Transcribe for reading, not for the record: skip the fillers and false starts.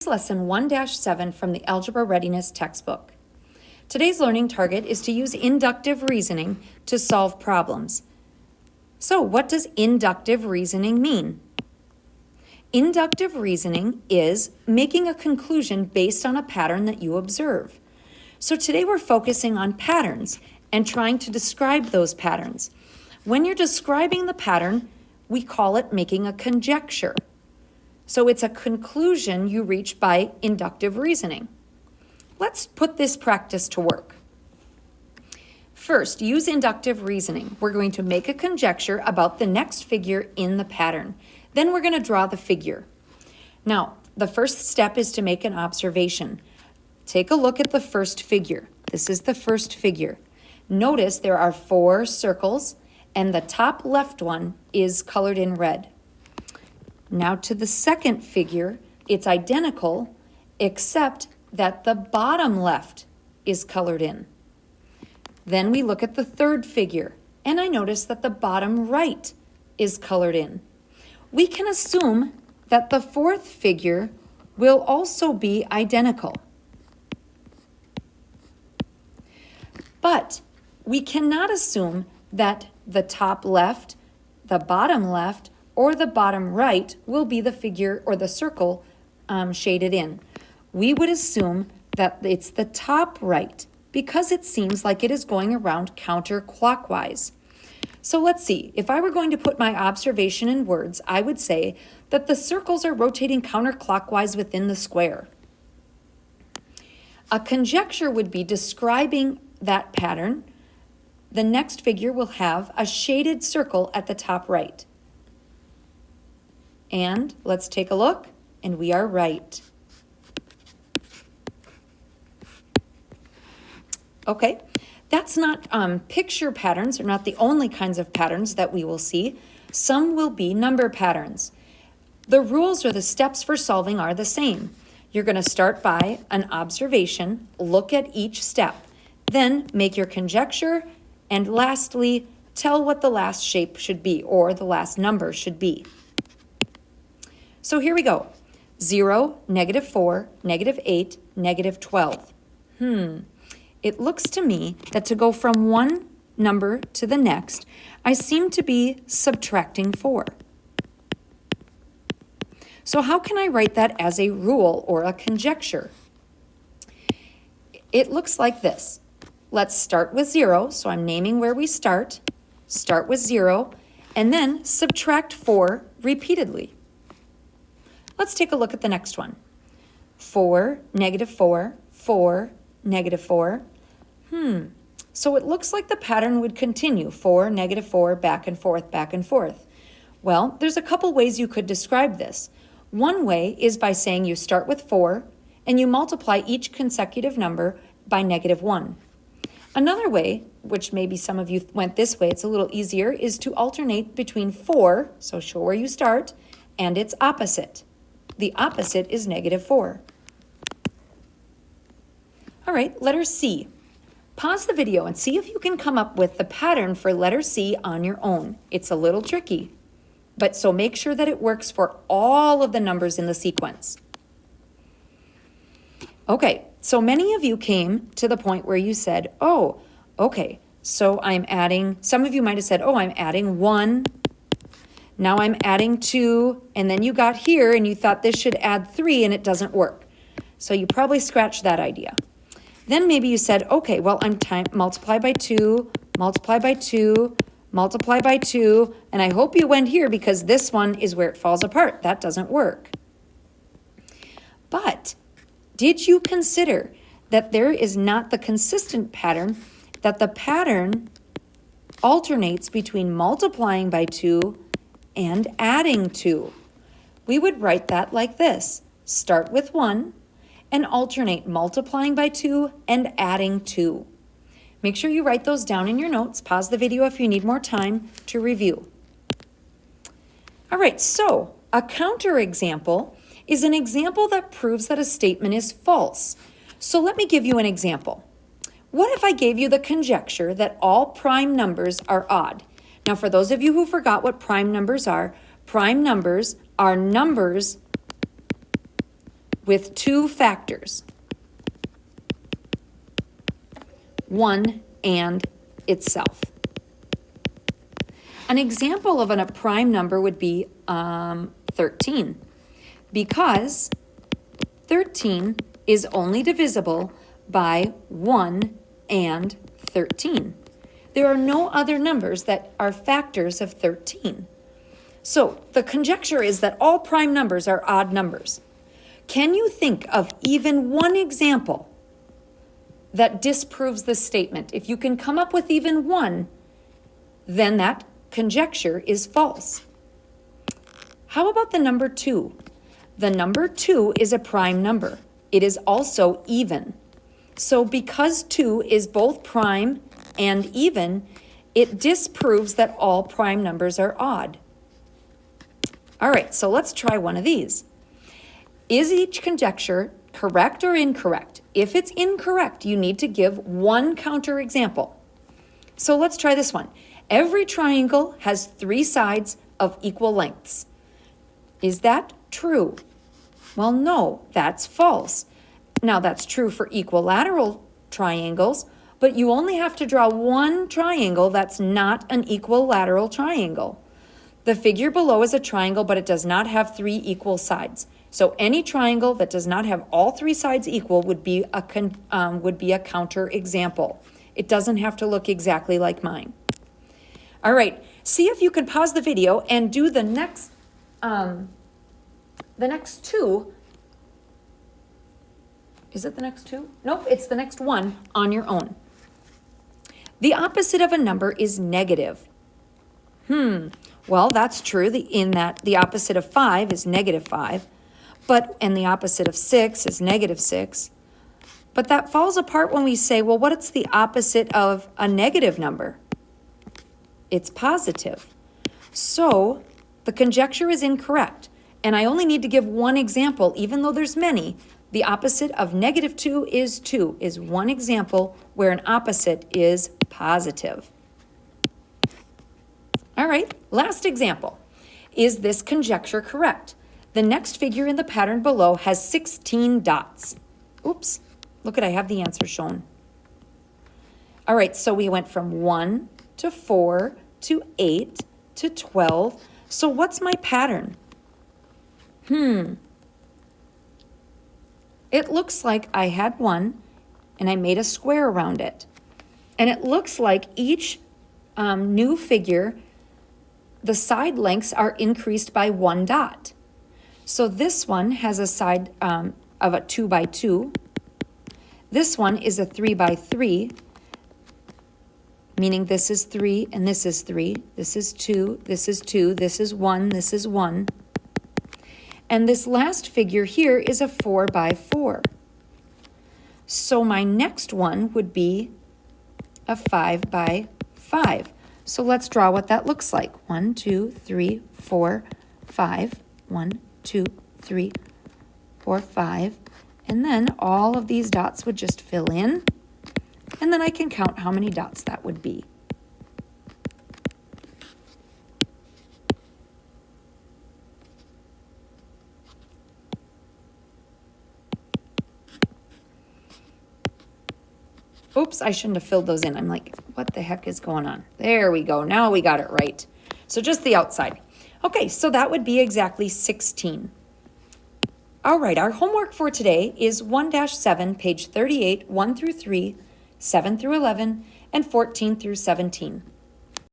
Lesson 1-7 from the Algebra Readiness textbook. Today's learning target is to use inductive reasoning to solve problems. So, what does inductive reasoning mean? Inductive reasoning is making a conclusion based on a pattern that you observe. So today we're focusing on patterns and trying to describe those patterns. When you're describing the pattern, we call it making a conjecture. So it's a conclusion you reach by inductive reasoning. Let's put this practice to work. First, use inductive reasoning. We're going to make a conjecture about the next figure in the pattern. Then we're going to draw the figure. Now, the first step is to make an observation. Take a look at the first figure. This is the first figure. Notice there are 4 circles, and the top left one is colored in red. Now to the second figure, it's identical, except that the bottom left is colored in. Then we look at the third figure, and I notice that the bottom right is colored in. We can assume that the fourth figure will also be identical. But we cannot assume that the top left, the bottom left, or the bottom right will be the figure or the circle shaded in. We would assume that it's the top right because it seems like it is going around counterclockwise. So let's see, if I were going to put my observation in words, I would say that the circles are rotating counterclockwise within the square. A conjecture would be describing that pattern. The next figure will have a shaded circle at the top right. And let's take a look, and we are right. Okay, that's not picture patterns are not the only kinds of patterns that we will see. Some will be number patterns. The rules or the steps for solving are the same. You're going to start by an observation, look at each step, then make your conjecture, and lastly, tell what the last shape should be or the last number should be. So here we go. 0, -4, -8, -12. It looks to me that to go from one number to the next, I seem to be subtracting 4. So how can I write that as a rule or a conjecture? It looks like this. Let's start with 0, so I'm naming where we start. Start with 0, and then subtract 4 repeatedly. Let's take a look at the next one. 4, -4, 4, -4. So it looks like the pattern would continue, 4, -4, back and forth, back and forth. Well, there's a couple ways you could describe this. One way is by saying you start with 4 and you multiply each consecutive number by -1. Another way, which maybe some of you went this way, it's a little easier, is to alternate between 4, so show where you start, and its opposite. The opposite is -4. All right, letter C. Pause the video and see if you can come up with the pattern for letter C on your own. It's a little tricky, but so make sure that it works for all of the numbers in the sequence. Okay, so many of you came to the point where you said, oh, okay, so I'm adding, some of you might have said, oh, I'm adding 1, now I'm adding 2, and then you got here and you thought this should add 3 and it doesn't work. So you probably scratched that idea. Then maybe you said, okay, well, I'm multiply by 2, multiply by 2, multiply by 2, and I hope you went here because this one is where it falls apart. That doesn't work. But did you consider that there is not the consistent pattern, that the pattern alternates between multiplying by 2 and adding 2? We would write that like this. Start with 1 and alternate multiplying by 2 and adding 2. Make sure you write those down in your notes. Pause the video if you need more time to review. All right, so a counterexample is an example that proves that a statement is false. So let me give you an example. What if I gave you the conjecture that all prime numbers are odd? Now, for those of you who forgot what prime numbers are numbers with two factors, 1 and itself. An example of a prime number would be 13, because 13 is only divisible by 1 and 13. There are no other numbers that are factors of 13. So the conjecture is that all prime numbers are odd numbers. Can you think of even one example that disproves this statement? If you can come up with even one, then that conjecture is false. How about the number 2? The number 2 is a prime number. It is also even. So because 2 is both prime and even, it disproves that all prime numbers are odd. All right, so let's try one of these. Is each conjecture correct or incorrect? If it's incorrect, you need to give one counterexample. So let's try this one. Every triangle has 3 sides of equal lengths. Is that true? Well, no, that's false. Now, that's true for equilateral triangles, but you only have to draw one triangle that's not an equilateral triangle. The figure below is a triangle, but it does not have 3 equal sides. So any triangle that does not have all 3 sides equal would be a counter example. It doesn't have to look exactly like mine. All right, see if you can pause the video and do the next two. Is it the next two? Nope, it's the next one on your own. The opposite of a number is negative. Well, that's true in that the opposite of 5 is -5, and the opposite of 6 is -6. But that falls apart when we say, well, what's the opposite of a negative number? It's positive. So the conjecture is incorrect. And I only need to give one example, even though there's many. The opposite of -2 is 2, is one example where an opposite is positive. All right, last example. Is this conjecture correct? The next figure in the pattern below has 16 dots. Oops, look I have the answer shown. All right, so we went from 1 to 4 to 8 to 12. So what's my pattern? It looks like I had 1 and I made a square around it. And it looks like each new figure, the side lengths are increased by 1 dot. So this one has a side of a 2 by 2. This one is a 3 by 3, meaning this is 3 and this is 3. This is 2, this is 2, this is 1, this is 1. And this last figure here is a 4 by 4. So my next one would be a 5 by 5. So let's draw what that looks like. 1, 2, 3, 4, 5. 1, 2, 3, 4, 5. And then all of these dots would just fill in. And then I can count how many dots that would be. Oops, I shouldn't have filled those in. I'm like, what the heck is going on? There we go. Now we got it right. So just the outside. Okay, so that would be exactly 16. All right, our homework for today is 1-7, page 38, 1 through 3, 7 through 11, and 14 through 17.